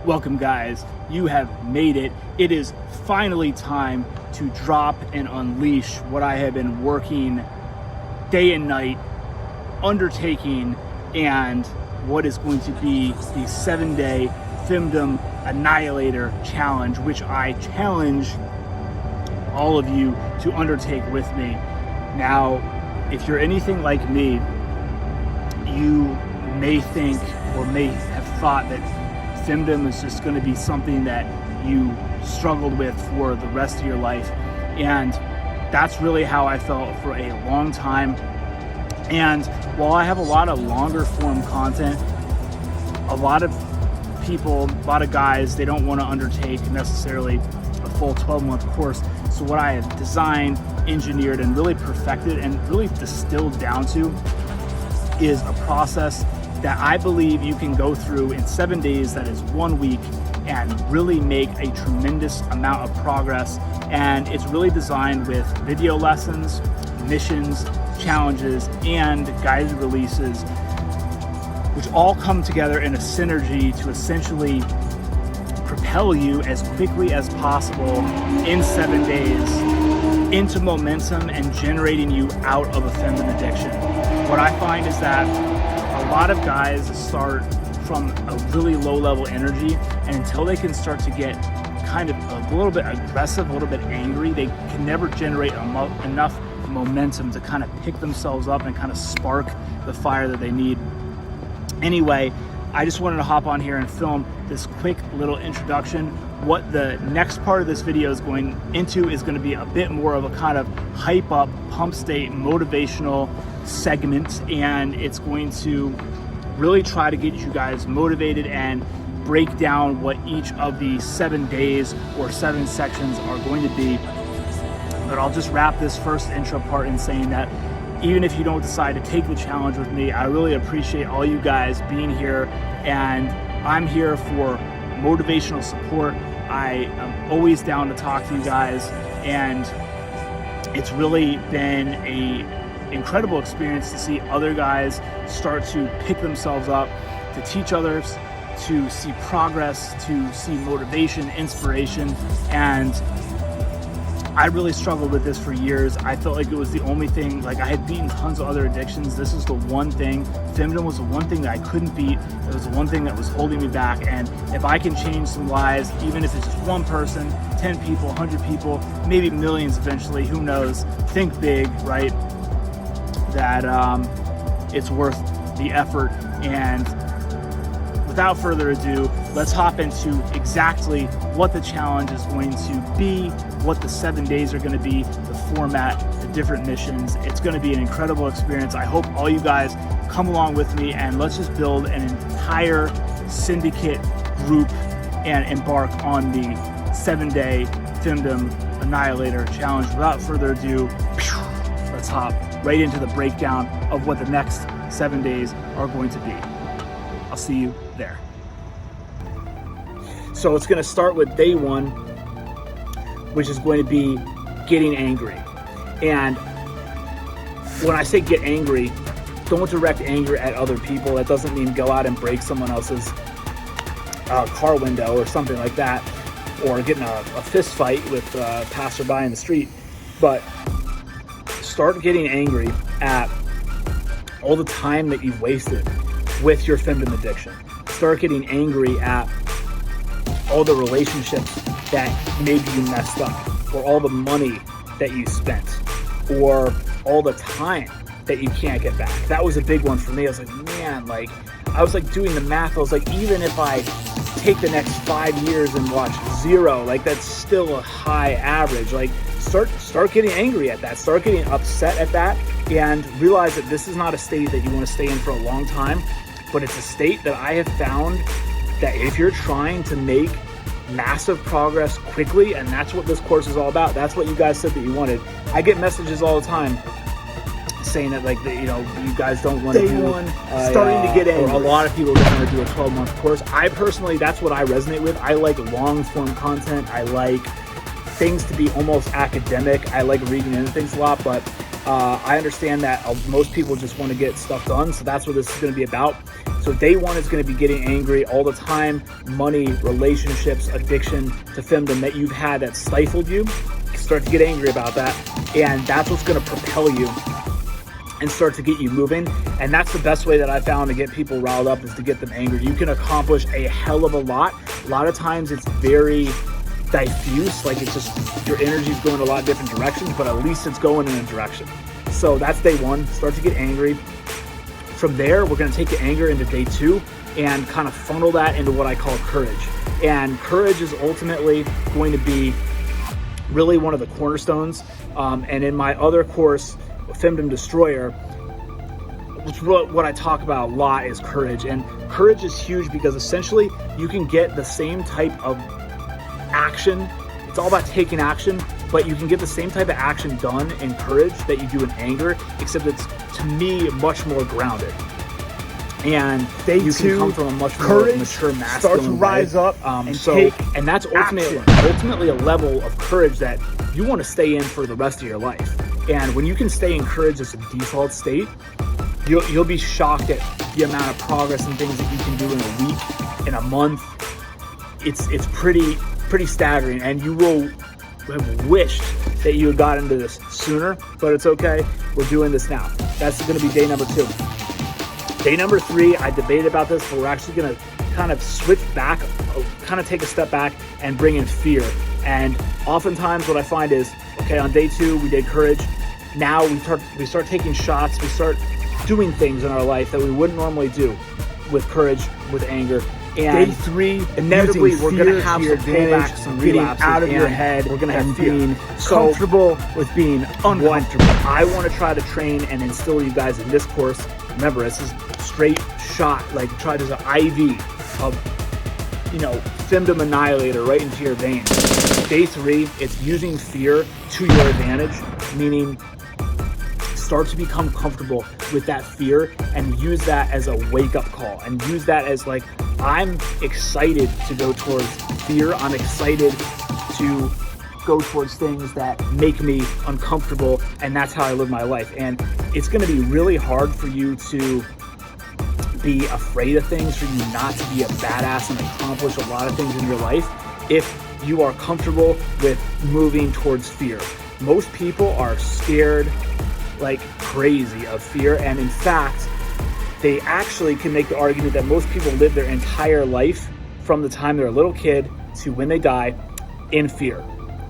Welcome guys, you have made it. It is finally time to drop and unleash what I have been working day and night, undertaking, and what is going to be the 7-day Femdom Annihilator challenge, which I challenge all of you to undertake with me. Now, if you're anything like me, you may think or may have thought that Femdom is just going to be something that you struggled with for the rest of your life, and that's really how I felt for a long time. And while I have a lot of longer form content, a lot of people, a lot of guys, they don't want to undertake necessarily a full 12-month course. So what I have designed, engineered, and really perfected and really distilled down to is a process that I believe you can go through in 7 days, that is 1 week, and really make a tremendous amount of progress. And it's really designed with video lessons, missions, challenges, and guided releases, which all come together in a synergy to essentially propel you as quickly as possible in 7 days into momentum and generating you out of a femdom addiction. What I find is that a lot of guys start from a really low level energy, and until they can start to get kind of a little bit aggressive, a little bit angry, they can never generate enough momentum to kind of pick themselves up and kind of spark the fire that they need. Anyway, I just wanted to hop on here and film this quick little introduction. What the next part of this video is going into is going to be a bit more of a kind of hype up, pump state, motivational segment, and it's going to really try to get you guys motivated and break down what each of the 7 days or 7 sections are going to be. But I'll just wrap this first intro part in saying that even if you don't decide to take the challenge with me, I really appreciate all you guys being here, and I'm here for motivational support. I am always down to talk to you guys, and it's really been a incredible experience to see other guys start to pick themselves up, to teach others, to see progress, to see motivation, inspiration. And I really struggled with this for years. I felt like it was the only thing. Like, I had beaten tons of other addictions. This was the one thing. Femdom was the one thing that I couldn't beat. It was the one thing that was holding me back. And if I can change some lives, even if it's just one person, 10 people, 100 people, maybe millions eventually, who knows? Think big, right? That it's worth the effort. And without further ado, let's hop into exactly what the challenge is going to be, what the 7 days are going to be, the format, the different missions. It's going to be an incredible experience. I hope all you guys come along with me, and let's just build an entire syndicate group and embark on the 7-day Femdom Annihilator challenge. Without further ado, let's hop right into the breakdown of what the next 7 days are going to be. I'll see you there. So it's going to start with day 1, which is going to be getting angry. And when I say get angry, don't direct anger at other people. That doesn't mean go out and break someone else's car window or something like that, or get in a fist fight with a passerby in the street. But start getting angry at all the time that you've wasted with your femdom addiction. Start getting angry at all the relationships that maybe you messed up, or all the money that you spent, or all the time that you can't get back. That was a big one for me. I was like, man, like, I was like doing the math. I was like, even if I take the next 5 years and watch 0, like, that's still a high average. Like, start getting angry at that. Start getting upset at that, and realize that this is not a state that you want to stay in for a long time, but it's a state that I have found that if you're trying to make massive progress quickly, and that's what this course is all about. That's what you guys said that you wanted. I get messages all the time saying that, like, you know, you guys don't want to do starting to get in, or a lot of people don't want to do a 12-month course. I personally, that's what I resonate with. I like long form content. I like things to be almost academic. I like reading into things a lot, but I understand that most people just want to get stuff done, so that's what this is going to be about. So day 1 is going to be getting angry all the time, money, relationships, addiction to femdom that you've had that stifled you. Start to get angry about that, and that's what's going to propel you and start to get you moving. And that's the best way that I found to get people riled up, is to get them angry. You can accomplish a hell of a lot. A lot of times it's very diffuse, like it's just your energy is going a lot of different directions, but at least it's going in a direction. So that's day 1, start to get angry. From there, we're going to take the anger into day 2 and kind of funnel that into what I call courage. And courage is ultimately going to be really one of the cornerstones. And in my other course, Femdom Destroyer, which what I talk about a lot is courage. And courage is huge because essentially you can get the same type of action. It's all about taking action, but you can get the same type of action done in courage that you do in anger, except it's, to me, much more grounded. And you can come from a much more mature, masculine start to rise up and that's ultimately a level of courage that you want to stay in for the rest of your life. And when you can stay in courage as a default state, you'll be shocked at the amount of progress and things that you can do in a week, in a month. It's pretty staggering, and you will have wished that you had got into this sooner, but it's okay. We're doing this now. That's going to be day number 2. Day number 3, I debated about this, but we're actually going to kind of switch back, kind of take a step back and bring in fear. And oftentimes what I find is, okay, on day 2, we did courage. Now we start taking shots. We start doing things in our life that we wouldn't normally do with courage, with anger. And day 3, inevitably we're going to have some pullbacks, some relapses, out of your head. We're going to have fear. Being comfortable with being uncomfortable. I want to try to train and instill you guys in this course. Remember, this is straight shot, like try to an IV of, Femdom Annihilator right into your veins. Day 3, it's using fear to your advantage, meaning start to become comfortable with that fear and use that as a wake-up call, and use that as like, I'm excited to go towards fear. I'm excited to go towards things that make me uncomfortable, and that's how I live my life. And it's going to be really hard for you to be afraid of things, for you not to be a badass and accomplish a lot of things in your life if you are comfortable with moving towards fear. Most people are scared like crazy of fear, and in fact, they actually can make the argument that most people live their entire life from the time they're a little kid to when they die in fear.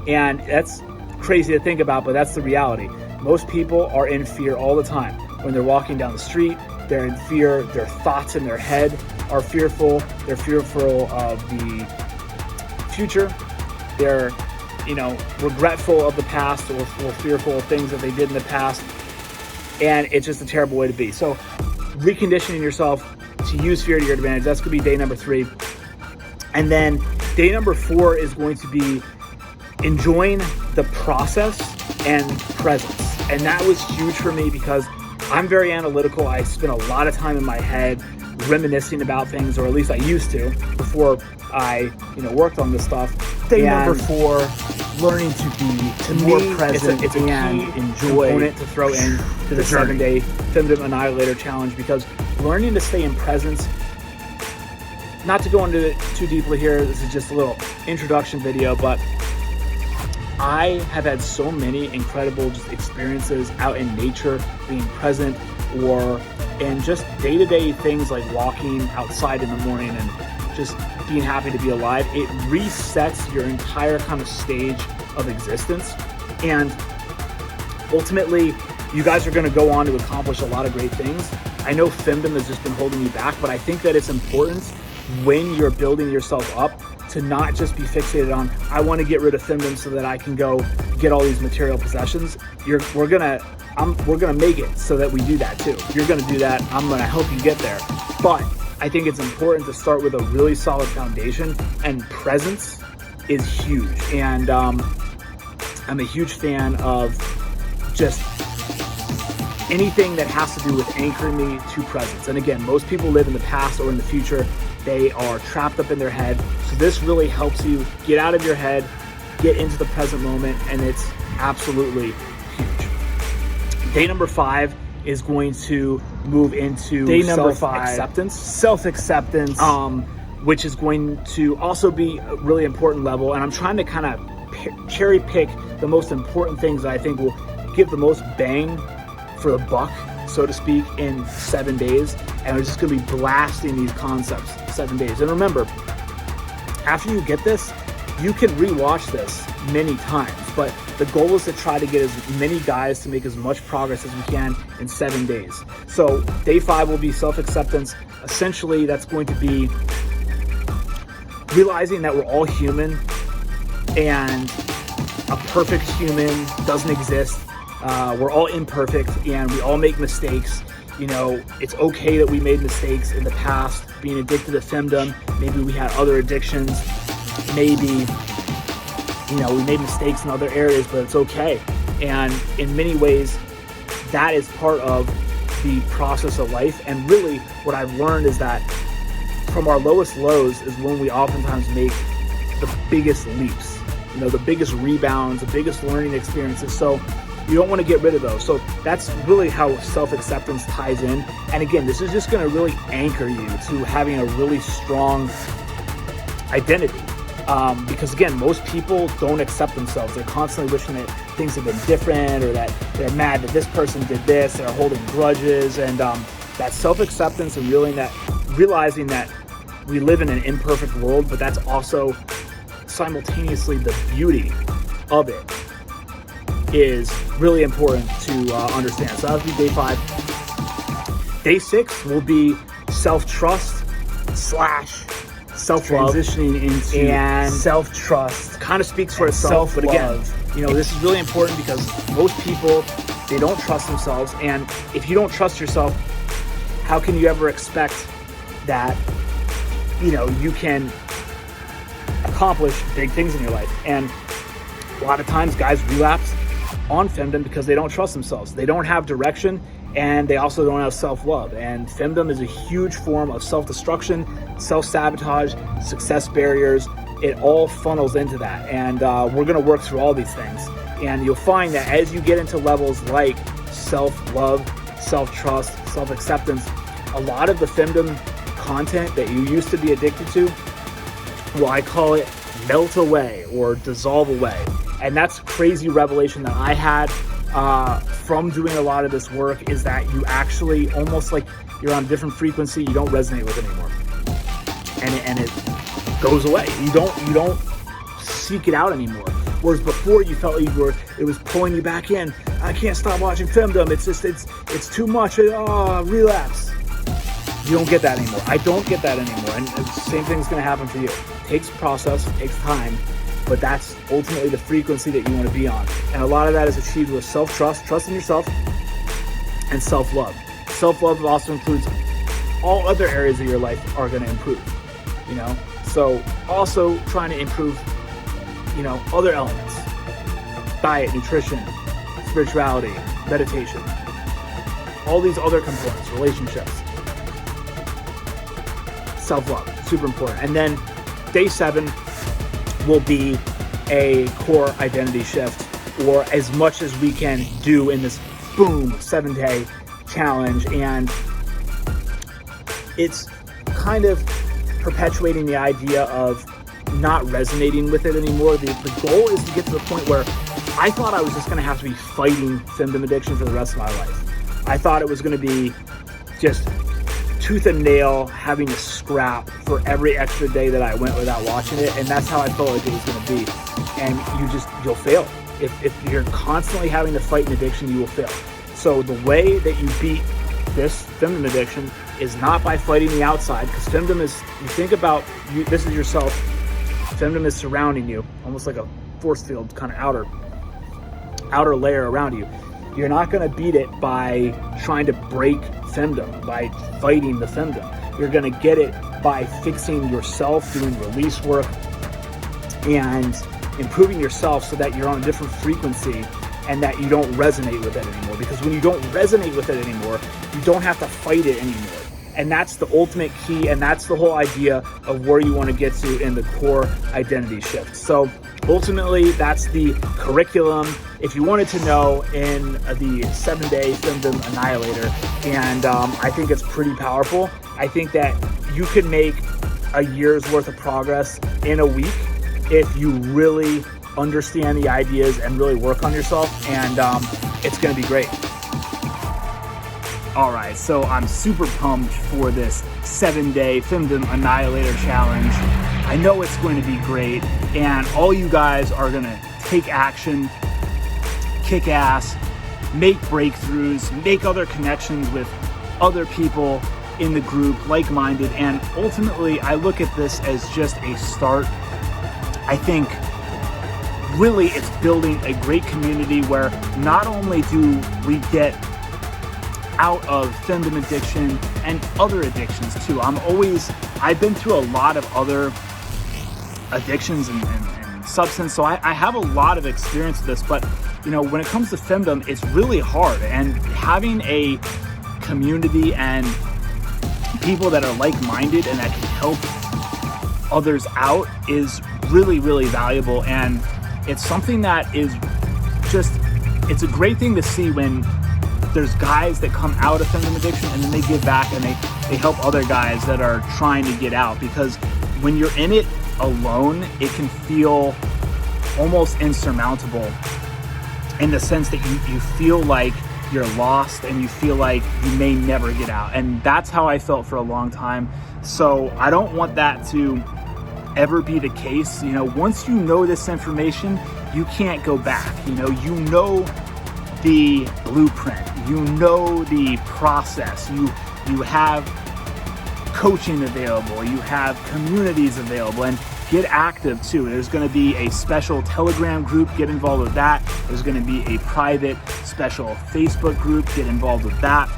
And that's crazy to think about, but that's the reality. Most people are in fear all the time. When they're walking down the street, they're in fear. Their thoughts in their head are fearful. They're fearful of the future. They're, regretful of the past, or fearful of things that they did in the past. And it's just a terrible way to be. So reconditioning yourself to use fear to your advantage, that's going to be day number 3. And then day number 4 is going to be enjoying the process and presence. And that was huge for me because I'm very analytical. I spend a lot of time in my head reminiscing about things, or at least I used to before I worked on this stuff. Day number 4, learning to be more present. It's a key component to throw in to the 7-day Femdom Annihilator challenge, because learning to stay in presence, not to go into it too deeply here, this is just a little introduction video, but I have had so many incredible just experiences out in nature, being present, or in just day-to-day things like walking outside in the morning and just being happy to be alive. It resets your entire kind of stage of existence. And ultimately, you guys are going to go on to accomplish a lot of great things. I know Femdom has just been holding you back, but I think that it's important when you're building yourself up to not just be fixated on, I want to get rid of Femdom so that I can go get all these material possessions. We're gonna make it so that we do that too. You're gonna do that. I'm gonna help you get there. But I think it's important to start with a really solid foundation, and presence is huge. And I'm a huge fan of just anything that has to do with anchoring me to presence. And again, most people live in the past or in the future. They are trapped up in their head. So this really helps you get out of your head, get into the present moment, and it's absolutely huge. Day number 5 is going to move into Day number 5, self-acceptance, which is going to also be a really important level. And I'm trying to kind of cherry pick the most important things that I think will give the most bang for the buck, so to speak, in 7 days. And we're just going to be blasting these concepts 7 days. And remember, after you get this, you can rewatch this many times, but the goal is to try to get as many guys to make as much progress as we can in 7 days. So day 5 will be self-acceptance. Essentially, that's going to be realizing that we're all human and a perfect human doesn't exist. We're all imperfect and we all make mistakes. You know, it's okay that we made mistakes in the past, being addicted to Femdom. Maybe we had other addictions. Maybe, you know, we made mistakes in other areas, but it's okay. And in many ways, that is part of the process of life. And really, what I've learned is that from our lowest lows is when we oftentimes make the biggest leaps, you know, the biggest rebounds, the biggest learning experiences. So you don't want to get rid of those. So that's really how self-acceptance ties in. And again, this is just going to really anchor you to having a really strong identity. Because again, most people don't accept themselves. They're constantly wishing that things have been different, or that they're mad that this person did this, they're holding grudges. And that self-acceptance and realizing that we live in an imperfect world, but that's also simultaneously the beauty of it, is really important to understand. So that'll be day 5. Day 6 will be self-trust / self-love, transitioning into and self-trust. Kind of speaks for itself, but again, you know, this is really important because most people, they don't trust themselves. And if you don't trust yourself, how can you ever expect that, you know, you can accomplish big things in your life? And a lot of times guys relapse on Femdom because they don't trust themselves. They don't have direction, and they also don't have self-love. And Femdom is a huge form of self-destruction, self-sabotage, success barriers. It all funnels into that. And we're gonna work through all these things. And you'll find that as you get into levels like self-love, self-trust, self-acceptance, a lot of the Femdom content that you used to be addicted to, well, I call it melt away or dissolve away. And that's a crazy revelation that I had from doing a lot of this work, is that you actually almost like you're on a different frequency. You don't resonate with it anymore, and it goes away. You don't seek it out anymore. Whereas before, you felt like it was pulling you back in. I can't stop watching Femdom. It's too much. Relapse. You don't get that anymore. I don't get that anymore. And the same thing's going to happen for you. It takes process, it takes time. But that's ultimately the frequency that you want to be on. And a lot of that is achieved with self-trust, trust in yourself, and self-love. Self-love also includes all other areas of your life are going to improve, you know? So also trying to improve, you know, other elements: diet, nutrition, spirituality, meditation, all these other components, relationships, self-love, super important. And then day 7 will be a core identity shift, or as much as we can do in this 7-day challenge. And it's kind of perpetuating the idea of not resonating with it anymore. The goal is to get to the point where I thought I was just going to have to be fighting Femdom addiction for the rest of my life. I thought it was going to be just tooth and nail, having to scrap for every extra day that I went without watching it. And that's how I felt like it was going to be. And you'll fail. If you're constantly having to fight an addiction, you will fail. So the way that you beat this Femdom addiction is not by fighting the outside, because Femdom is, you think about, this is yourself. Femdom is surrounding you, almost like a force field, kind of outer layer around you. You're not going to beat it by trying to break Femdom, by fighting the Femdom. You're going to get it by fixing yourself, doing release work, and improving yourself so that you're on a different frequency and that you don't resonate with it anymore. Because when you don't resonate with it anymore, you don't have to fight it anymore. And that's the ultimate key, and that's the whole idea of where you want to get to in the core identity shift. So ultimately, that's the curriculum. If you wanted to know, in the 7-day Femdom Annihilator, and I think it's pretty powerful. I think that you could make a year's worth of progress in a week if you really understand the ideas and really work on yourself, and it's going to be great. All right, so I'm super pumped for this 7-day Femdom Annihilator challenge. I know it's going to be great, and all you guys are going to take action, kick ass, make breakthroughs, make other connections with other people in the group, like-minded, and ultimately I look at this as just a start. I think really it's building a great community where not only do we get out of femdom addiction and other addictions too. I've been through a lot of other addictions and substance, so I have a lot of experience with this, but when it comes to femdom, it's really hard, and having a community and people that are like-minded and that can help others out is really, really valuable. And it's something that is just, it's a great thing to see when there's guys that come out of femdom addiction and then they give back and they help other guys that are trying to get out, because when you're in it alone, it can feel almost insurmountable in the sense that you feel like you're lost and you feel like you may never get out. And that's how I felt for a long time. So I don't want that to ever be the case. Once you know this information, you can't go back. You know the blueprint, you know the process, you have coaching available, you have communities available, and get active too. There's going to be a special Telegram group, get involved with that. There's going to be a private special Facebook group, get involved with that.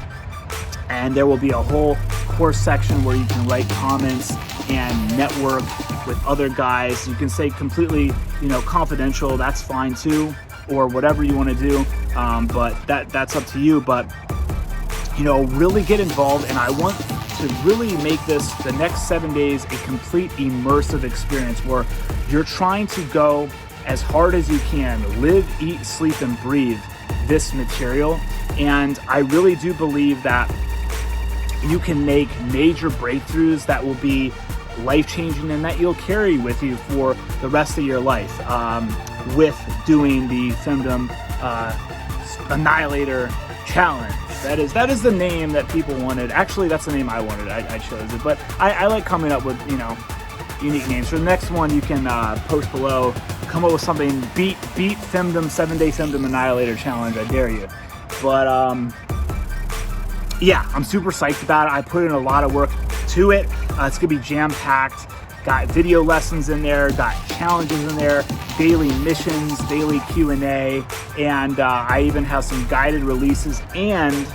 And there will be a whole course section where you can write comments and network with other guys. You can say completely, confidential, that's fine too, or whatever you want to do. But that's up to you. But, really get involved. And I want to really make this, the next 7 days, a complete immersive experience where you're trying to go as hard as you can, live, eat, sleep, and breathe this material. And I really do believe that you can make major breakthroughs that will be life-changing and that you'll carry with you for the rest of your life, with doing the Femdom Annihilator challenge. That is the name that people wanted. Actually, that's the name I wanted. I chose it, but I like coming up with unique names. For the next one, you can post below, come up with something. Beat Femdom 7-day Femdom Annihilator challenge. I dare you. But yeah, I'm super psyched about it. I put in a lot of work to it. It's gonna be jam-packed. Got video lessons in there, got challenges in there, daily missions, daily Q&A, and I even have some guided releases, and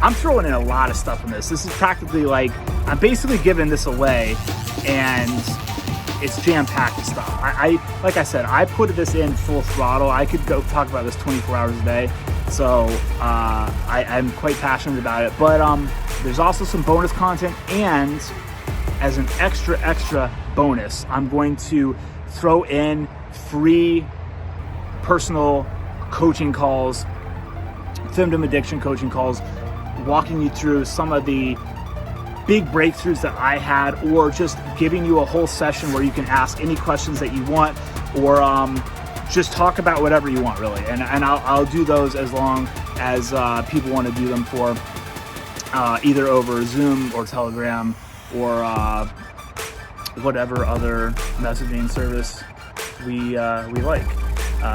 I'm throwing in a lot of stuff in this. This is practically like, I'm basically giving this away, and it's jam-packed with stuff. Like I said, I put this in full throttle. I could go talk about this 24 hours a day, so I'm quite passionate about it. But there's also some bonus content, and as an extra bonus, I'm going to throw in free personal coaching calls, femdom addiction coaching calls, walking you through some of the big breakthroughs that I had, or just giving you a whole session where you can ask any questions that you want, or just talk about whatever you want, really. And I'll do those as long as people want to do them for either over Zoom or Telegram, or whatever other messaging service we like.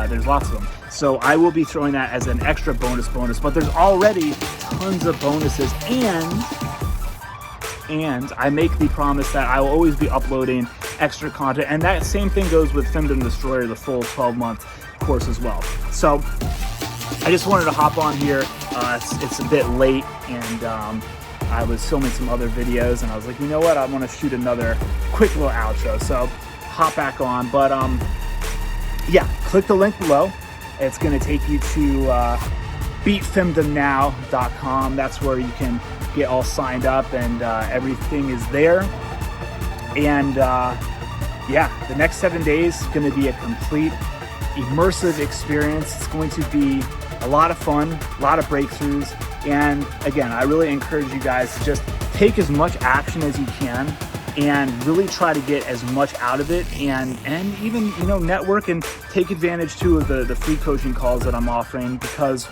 There's lots of them. So I will be throwing that as an extra bonus, but there's already tons of bonuses, and I make the promise that I will always be uploading extra content, and that same thing goes with Femdom Destroyer, the full 12-month course as well. So I just wanted to hop on here. It's a bit late, and I was filming some other videos, and I was like, you know what, I want to shoot another quick little outro, so hop back on. But yeah, click the link below. It's going to take you to beatfemdomnow.com. That's where you can get all signed up, and everything is there. And yeah, the next 7 days is going to be a complete immersive experience. It's going to be a lot of fun, a lot of breakthroughs. And again, I really encourage you guys to just take as much action as you can and really try to get as much out of it, and even, you know, network and take advantage too of the free coaching calls that I'm offering, because,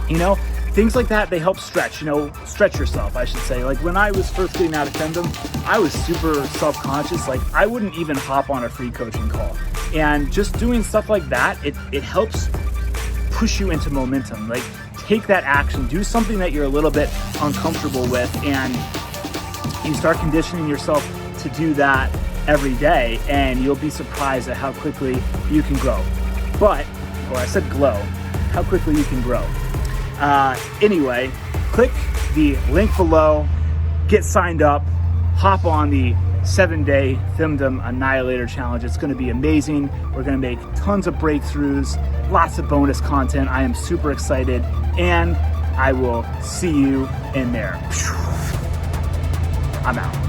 you know, things like that, they help stretch yourself, I should say. Like when I was first getting out of Femdom, I was super self-conscious. Like I wouldn't even hop on a free coaching call. And just doing stuff like that, it helps push you into momentum. Like take that action, do something that you're a little bit uncomfortable with, and you start conditioning yourself to do that every day, and you'll be surprised at how quickly you can grow. I said glow, how quickly you can grow. Anyway, click the link below, get signed up, hop on the 7-day Femdom Annihilator challenge. It's going to be amazing. We're going to make tons of breakthroughs, lots of bonus content. I am super excited, and I will see you in there. I'm out.